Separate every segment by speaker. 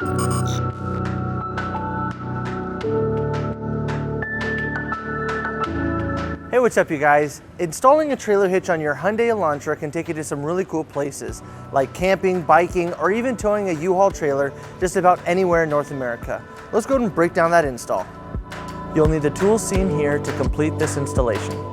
Speaker 1: Hey, what's up you guys? Installing a trailer hitch on your Hyundai Elantra can take you to some really cool places like camping, biking, or even towing a U-Haul trailer just about anywhere in North America. Let's go ahead and break down that install. You'll need the tools seen here to complete this installation.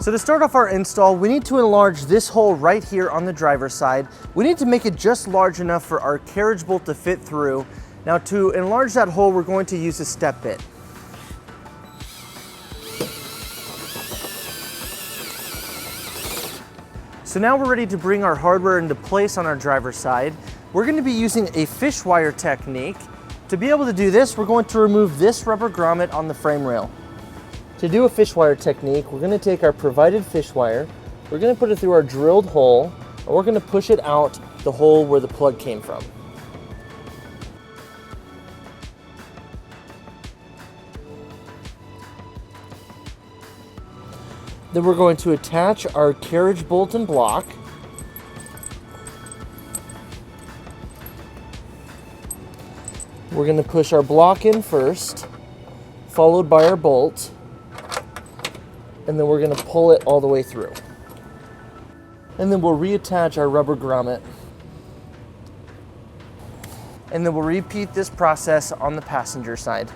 Speaker 1: So to start off our install, we need to enlarge this hole right here on the driver's side. We need to make it just large enough for our carriage bolt to fit through. Now to enlarge that hole, we're going to use a step bit. So now we're ready to bring our hardware into place on our driver's side. We're going to be using a fish wire technique. To be able to do this, we're going to remove this rubber grommet on the frame rail. To do a fish wire technique, we're going to take our provided fish wire, we're going to put it through our drilled hole, and we're going to push it out the hole where the plug came from. Then we're going to attach our carriage bolt and block. We're going to push our block in first, followed by our bolt, and then we're going to pull it all the way through. And then we'll reattach our rubber grommet. And then we'll repeat this process on the passenger side.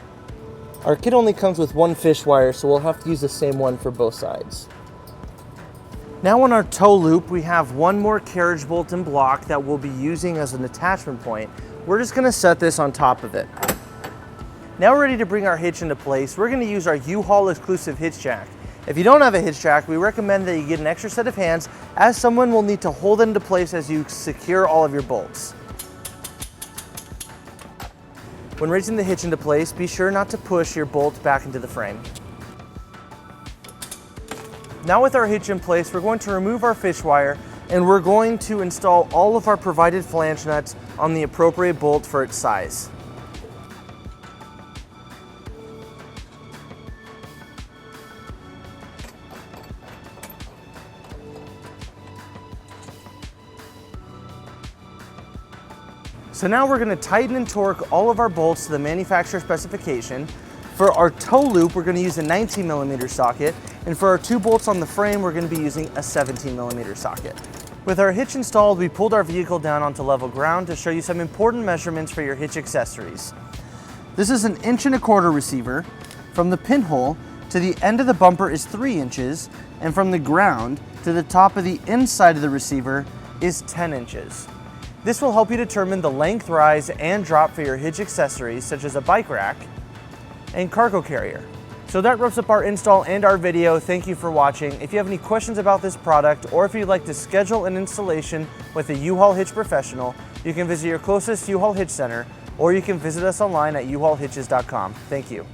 Speaker 1: Our kit only comes with one fish wire, so we'll have to use the same one for both sides. Now on our tow loop, we have one more carriage bolt and block that we'll be using as an attachment point. We're just gonna set this on top of it. Now we're ready to bring our hitch into place. We're gonna use our U-Haul exclusive hitch jack. If you don't have a hitch jack, we recommend that you get an extra set of hands, as someone will need to hold it into place as you secure all of your bolts. When raising the hitch into place, be sure not to push your bolt back into the frame. Now with our hitch in place, we're going to remove our fish wire and we're going to install all of our provided flange nuts on the appropriate bolt for its size. So now we're going to tighten and torque all of our bolts to the manufacturer specification. For our tow loop, we're going to use a 19mm socket, and for our two bolts on the frame, we're going to be using a 17mm socket. With our hitch installed, we pulled our vehicle down onto level ground to show you some important measurements for your hitch accessories. This is an 1¼ inch receiver. From the pinhole to the end of the bumper is 3 inches, and from the ground to the top of the inside of the receiver is 10 inches. This will help you determine the length, rise, and drop for your hitch accessories, such as a bike rack and cargo carrier. So that wraps up our install and our video. Thank you for watching. If you have any questions about this product, or if you'd like to schedule an installation with a U-Haul Hitch professional, you can visit your closest U-Haul Hitch center, or you can visit us online at uhaulhitches.com. Thank you.